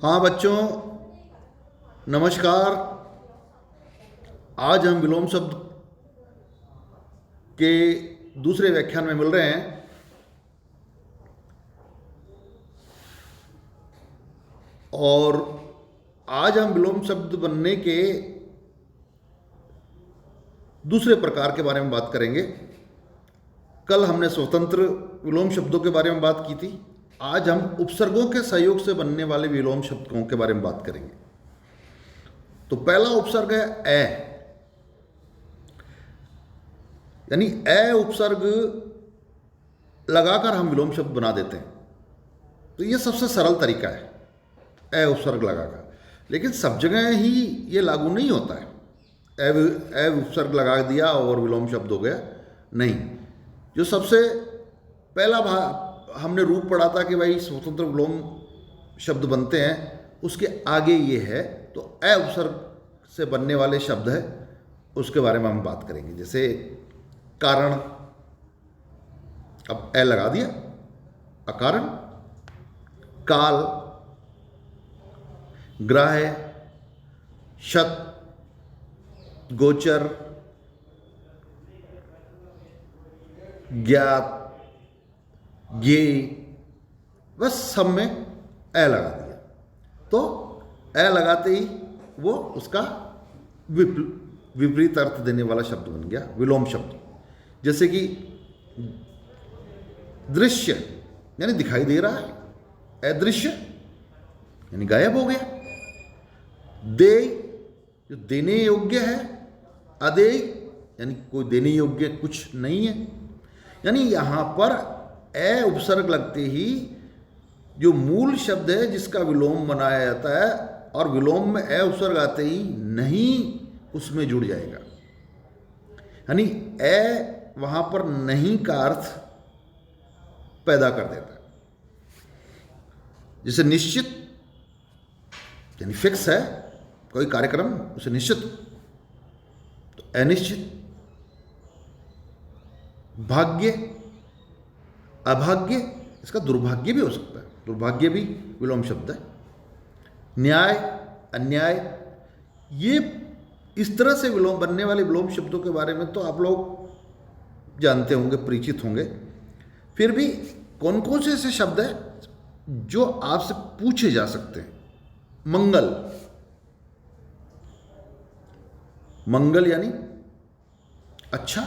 हाँ बच्चों, नमस्कार। आज हम विलोम शब्द के दूसरे व्याख्यान में मिल रहे हैं और आज हम विलोम शब्द बनने के दूसरे प्रकार के बारे में बात करेंगे। कल हमने स्वतंत्र विलोम शब्दों के बारे में बात की थी। आज हम उपसर्गों के सहयोग से बनने वाले विलोम शब्दों के बारे में बात करेंगे। तो पहला उपसर्ग है ए, यानी ए उपसर्ग लगाकर हम विलोम शब्द बना देते हैं। तो ये सबसे सरल तरीका है, ए उपसर्ग लगाकर। लेकिन सब जगह ही ये लागू नहीं होता है। ए उपसर्ग लगा दिया और विलोम शब्द हो गया, नहीं। जो सबसे पहला हमने रूप पढ़ा था कि भाई स्वतंत्र विलोम शब्द बनते हैं, उसके आगे ये है। तो ए उपसर्ग से बनने वाले शब्द है, उसके बारे में हम बात करेंगे। जैसे कारण, अब ए लगा दिया, अकारण। काल, ग्राह्य, शत, गोचर, ज्ञात, ज्ञेय, बस सब में ए लगा दिया। तो ए लगाते ही वो उसका विपरीत अर्थ देने वाला शब्द बन गया, विलोम शब्द। जैसे कि दृश्य यानी दिखाई दे रहा है, अदृश्य यानी गायब हो गया। देय जो देने योग्य है, अदेय यानी कोई देने योग्य कुछ नहीं है। यानी यहां पर ए उपसर्ग लगते ही जो मूल शब्द है जिसका विलोम बनाया जाता है, और विलोम में ए उपसर्ग आते ही नहीं उसमें जुड़ जाएगा। यानी ए वहां पर नहीं का अर्थ पैदा कर देता है। जैसे निश्चित यानी फिक्स है कोई कार्यक्रम, उसे निश्चित। तो अनिश्चित। भाग्य, अभाग्य, इसका दुर्भाग्य भी हो सकता है, दुर्भाग्य भी विलोम शब्द है। न्याय, अन्याय, ये इस तरह से विलोम बनने वाले विलोम शब्दों के बारे में तो आप लोग जानते होंगे, परिचित होंगे। फिर भी कौन कौन से ऐसे शब्द हैं जो आपसे पूछे जा सकते हैं? मंगल, मंगल यानी अच्छा,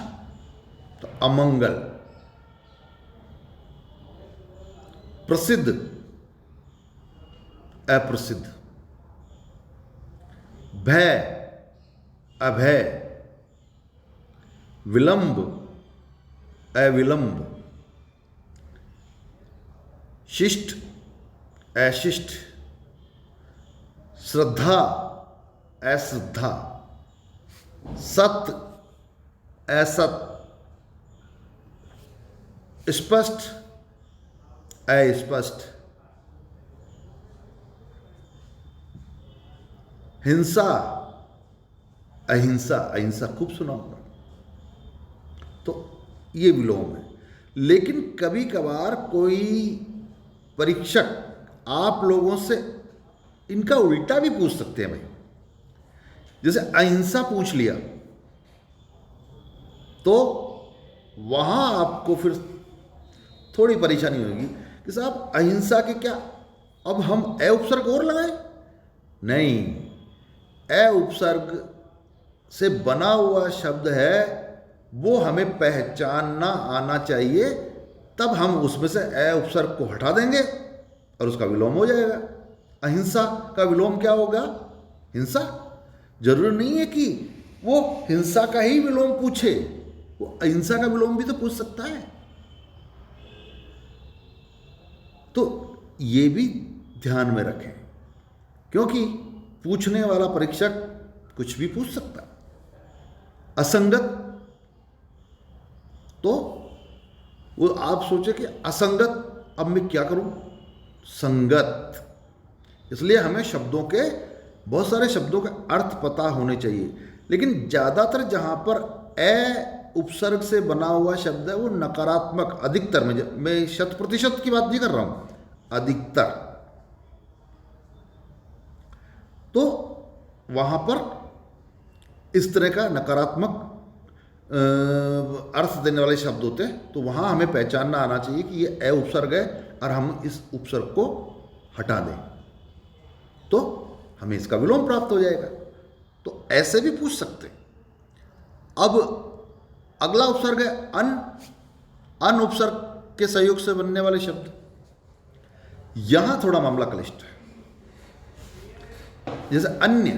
तो अमंगल। प्रसिद्ध, अप्रसिद्ध। भय, अभय। विलंब, अविलंब। शिष्ट, अशिष्ट। श्रद्धा, अश्रद्धा। सत्य, असत। स्पष्ट, अस्पष्ट। हिंसा, अहिंसा। अहिंसा खूब सुना होगा। तो ये विलोम है। लेकिन कभी कभार कोई परीक्षक आप लोगों से इनका उल्टा भी पूछ सकते हैं भाई। जैसे अहिंसा पूछ लिया तो वहां आपको फिर थोड़ी परेशानी होगी कि साहब अहिंसा के क्या अब हम ए उपसर्ग और लगाए? नहीं, ए उपसर्ग से बना हुआ शब्द है, वो हमें पहचानना आना चाहिए। तब हम उसमें से ए उपसर्ग को हटा देंगे और उसका विलोम हो जाएगा। अहिंसा का विलोम क्या होगा? हिंसा। जरूरी नहीं है कि वो हिंसा का ही विलोम पूछे, वो अहिंसा का विलोम भी तो पूछ सकता है। तो ये भी ध्यान में रखें, क्योंकि पूछने वाला परीक्षक कुछ भी पूछ सकता है। असंगत, तो वो आप सोचे कि असंगत, अब मैं क्या करूं? संगत। इसलिए हमें शब्दों के, बहुत सारे शब्दों के अर्थ पता होने चाहिए। लेकिन ज़्यादातर जहां पर ए उपसर्ग से बना हुआ शब्द है वो नकारात्मक, अधिकतर में, मैं 100% की बात नहीं कर रहा हूं, अधिकतर तो वहाँ पर इस तरह का नकारात्मक अर्थ देने वाले शब्द होते हैं, तो वहाँ हमें पहचानना आना चाहिए कि ये ए उपसर्ग है और हम इस उपसर्ग को हटा दें तो हमें इसका विलोम प्राप्त हो जाएगा। तो ऐसे भी पूछ सकते हैं। अब अगला उपसर्ग है अन। अन उपसर्ग के सहयोग से बनने वाले शब्द, यहां थोड़ा मामला क्लिष्ट है। जैसे अन्य,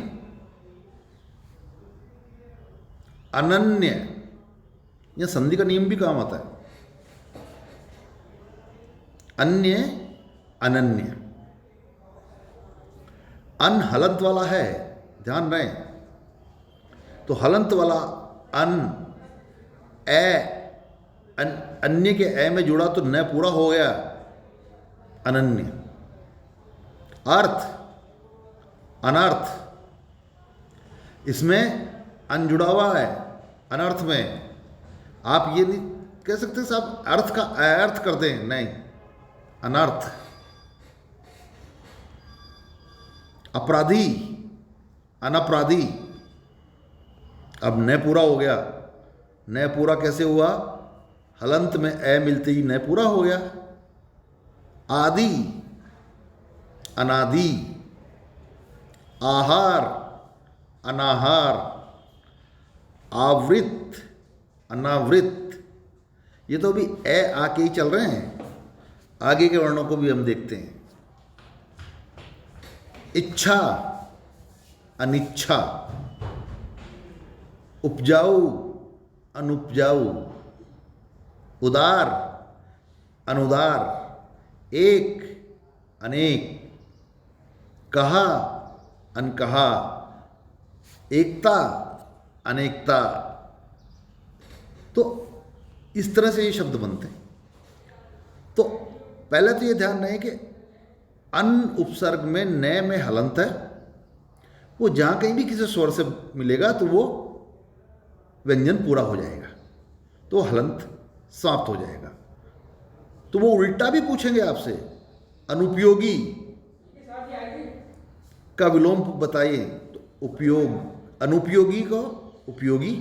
अनन्य, यह संधि का नियम भी काम आता है। अन्य, अनन्य। अन हलंत वाला है, ध्यान रहे, तो हलंत वाला अन, ए, अन्य के ए में जुड़ा तो न पूरा हो गया, अनन्य। अर्थ, अनर्थ, इसमें अन जुड़ा हुआ है, अनर्थ में। आप ये नहीं कह सकते साहब अर्थ का अर्थ कर दें, नहीं, अनर्थ। अपराधी, अनपराधी, अब न पूरा हो गया। न पूरा कैसे हुआ? हलंत में ए मिलते ही न पूरा हो गया। आदि, अनादि। आहार, अनाहार। आवृत, अनावृत। ये तो अभी ए आके ही चल रहे हैं, आगे के वर्णों को भी हम देखते हैं। इच्छा, अनिच्छा। उपजाऊ, अनुपजाऊ। उदार, अनुदार। एक, अनेक। कहा, अनकहा। एकता, अनेकता। तो इस तरह से ये शब्द बनते हैं। तो पहले तो ये ध्यान रहे कि अन उपसर्ग में न में हलंत है, वो जहां कहीं भी किसी स्वर से मिलेगा तो वो व्यंजन पूरा हो जाएगा, तो हलंत समाप्त हो जाएगा। तो वो उल्टा भी पूछेंगे आपसे, अनुपयोगी का विलोम बताइए, तो उपयोग। अनुपयोगी को उपयोगी।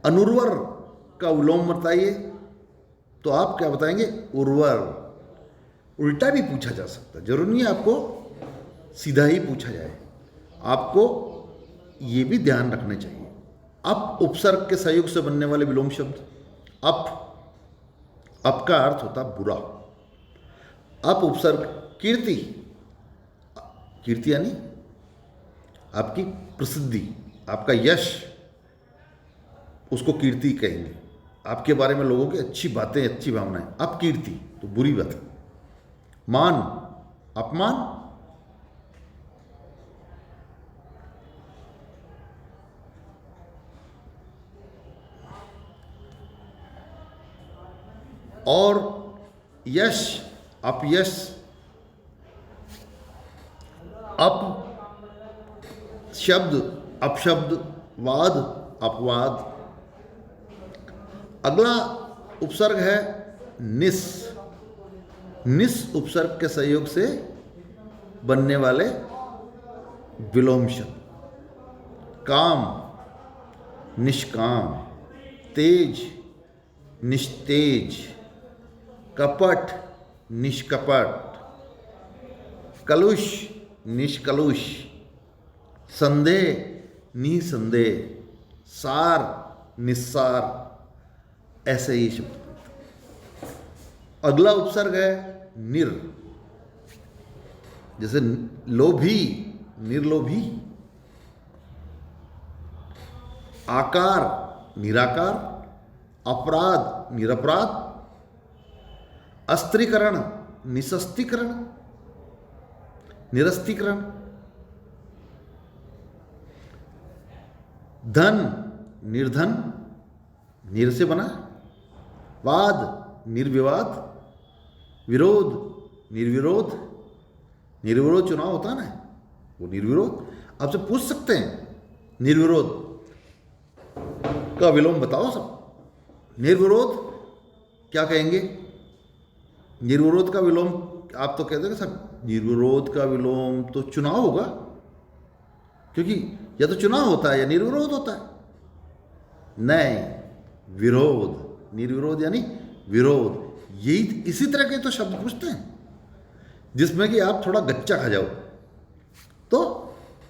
अनुर्वर का विलोम बताइए, तो आप क्या बताएंगे? उर्वर। उल्टा भी पूछा जा सकता है, जरूरी नहीं आपको सीधा ही पूछा जाए, आपको ये भी ध्यान रखने चाहिए। अप उपसर्ग के सहयोग से बनने वाले विलोम शब्द। अप का अर्थ होता बुरा। अप उपसर्ग कीर्ति। कीर्ति यानी आपकी प्रसिद्धि, आपका यश, उसको कीर्ति कहेंगे। आपके बारे में लोगों की अच्छी बातें, अच्छी भावनाएं, अपकीर्ति तो बुरी बात है। मान, अपमान। और यश, अपयश। अप शब्द, अपशब्द। वाद, अपवाद। अगला उपसर्ग है निस। निस उपसर्ग के सहयोग से बनने वाले विलोम शब्द। काम, निष्काम। तेज, निस्तेज। कपट, निष्कपट। कलुष, निष्कलुष। संदेह, निसंदेह। सार, निस्सार। ऐसे ही शब्द। अगला उपसर्ग है निर। जैसे लोभी, निर्लोभी। आकार, निराकार। अपराध, निरपराध। अस्त्रीकरण, निशस्त्रीकरण, निरस्तीकरण। धन, निर्धन, निर से बना। वाद, निर्विवाद। विरोध, निर्विरोध। निर्विरोध चुनाव होता है ना, वो निर्विरोध। आपसे पूछ सकते हैं निर्विरोध का विलोम बताओ सब। निर्विरोध क्या कहेंगे? निर्विरोध का विलोम आप तो कहते हैं कि सर निर्विरोध का विलोम तो चुनाव होगा, क्योंकि या तो चुनाव होता है या निर्विरोध होता है। नहीं, विरोध, निर्विरोध यानी विरोध, यही इसी तरह के तो शब्द पूछते हैं जिसमें कि आप थोड़ा गच्चा खा जाओ। तो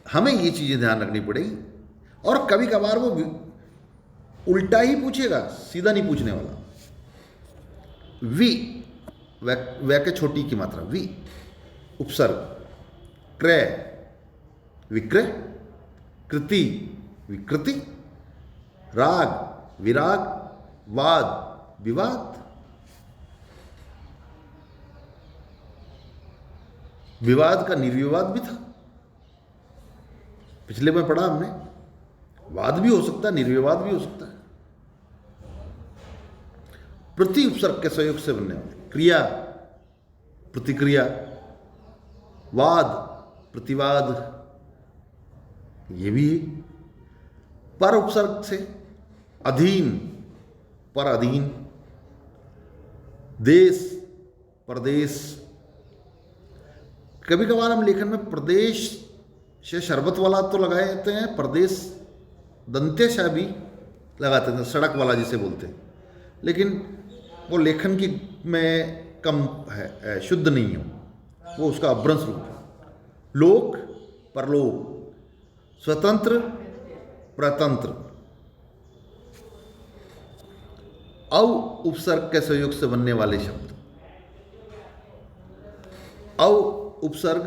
हमें ये चीज़ें ध्यान रखनी पड़ेगी। और कभी कभार वो उल्टा ही पूछेगा, सीधा नहीं पूछने वाला। वि, वै के छोटी की मात्रा वी, उपसर्ग, क्रय विक्रय, कृति विकृति, राग विराग, वाद विवाद। विवाद का निर्विवाद भी था, पिछले में पढ़ा हमने। वाद भी हो सकता है, निर्विवाद भी हो सकता है। प्रति उपसर्ग के सहयोग से बनने वाले क्रिया प्रतिक्रिया, वाद प्रतिवाद, ये भी। पर उपसर्ग से अधीन पर अधीन, देश प्रदेश। कभी कभार हम लेखन में प्रदेश से शरबत वाला तो लगाते हैं, प्रदेश दंत्यशा भी लगाते हैं, सड़क वाला जिसे बोलते हैं, लेकिन वो लेखन की में कम है, शुद्ध नहीं हो, वो उसका अभ्रंश रूप है। लोक परलोक, स्वतंत्र प्रतंत्र। औ उपसर्ग के सहयोग से बनने वाले शब्द। औ उपसर्ग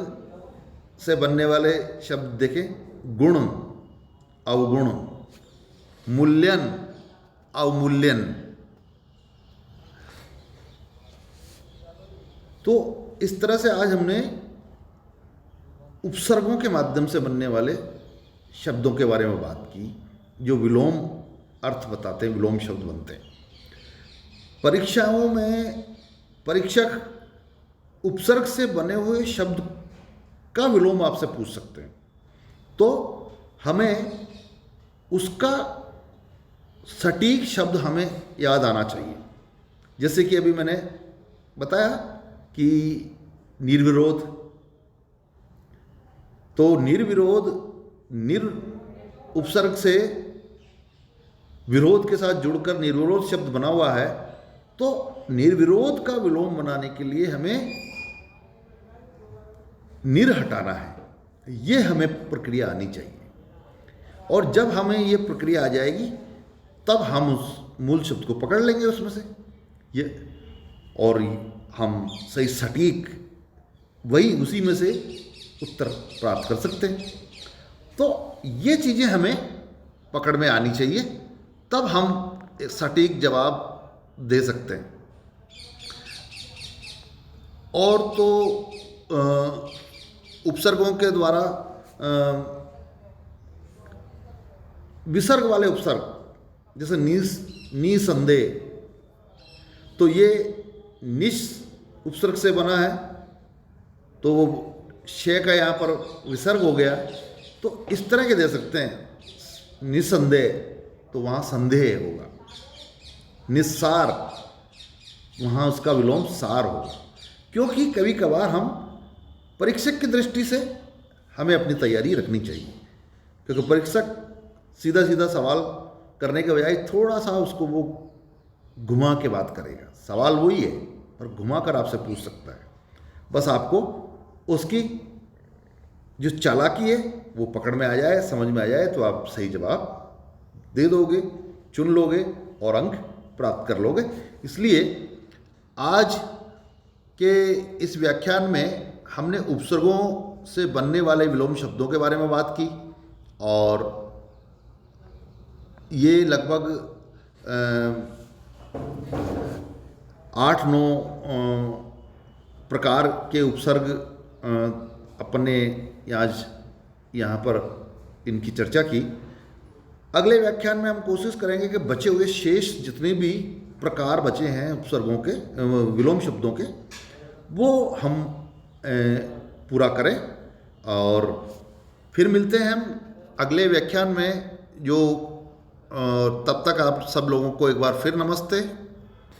से बनने वाले शब्द देखें, गुण अवगुण, मूल्यन अवमूल्यन। तो इस तरह से आज हमने उपसर्गों के माध्यम से बनने वाले शब्दों के बारे में बात की, जो विलोम अर्थ बताते हैं, विलोम शब्द बनते हैं। परीक्षाओं में परीक्षक उपसर्ग से बने हुए शब्द का विलोम आपसे पूछ सकते हैं, तो हमें उसका सटीक शब्द हमें याद आना चाहिए। जैसे कि अभी मैंने बताया कि निर्विरोध, तो निर्विरोध, निर उपसर्ग से विरोध के साथ जुड़कर निर्विरोध शब्द बना हुआ है। तो निर्विरोध का विलोम बनाने के लिए हमें निर हटाना है, ये हमें प्रक्रिया आनी चाहिए। और जब हमें ये प्रक्रिया आ जाएगी तब हम उस मूल शब्द को पकड़ लेंगे उसमें से ये, और हम सही सटीक वही उसी में से उत्तर प्राप्त कर सकते हैं। तो ये चीज़ें हमें पकड़ में आनी चाहिए, तब हम एक सटीक जवाब दे सकते हैं। और तो उपसर्गों के द्वारा विसर्ग वाले उपसर्ग, जैसे निसंदेह, तो ये निश उपसर्ग से बना है, तो वो शे का यहाँ पर विसर्ग हो गया। तो इस तरह के दे सकते हैं। निसंदेह, तो वहाँ संदेह होगा। निस्सार, वहाँ उसका विलोम सार होगा। क्योंकि कभी कभार हम परीक्षक की दृष्टि से हमें अपनी तैयारी रखनी चाहिए, क्योंकि परीक्षक सीधा सीधा सवाल करने के बजाय थोड़ा सा उसको वो घुमा के बात करेगा। सवाल वही है पर घुमा कर आपसे पूछ सकता है। बस आपको उसकी जो चालाकी है वो पकड़ में आ जाए, समझ में आ जाए, तो आप सही जवाब दे दोगे, चुन लोगे और अंक प्राप्त कर लोगे। इसलिए आज के इस व्याख्यान में हमने उपसर्गों से बनने वाले विलोम शब्दों के बारे में बात की, और ये लगभग 8-9 प्रकार के उपसर्ग अपने आज यहाँ पर इनकी चर्चा की। अगले व्याख्यान में हम कोशिश करेंगे कि बचे हुए शेष जितने भी प्रकार बचे हैं उपसर्गों के, विलोम शब्दों के, वो हम पूरा करें। और फिर मिलते हैं हम अगले व्याख्यान में। जो तब तक आप सब लोगों को एक बार फिर नमस्ते।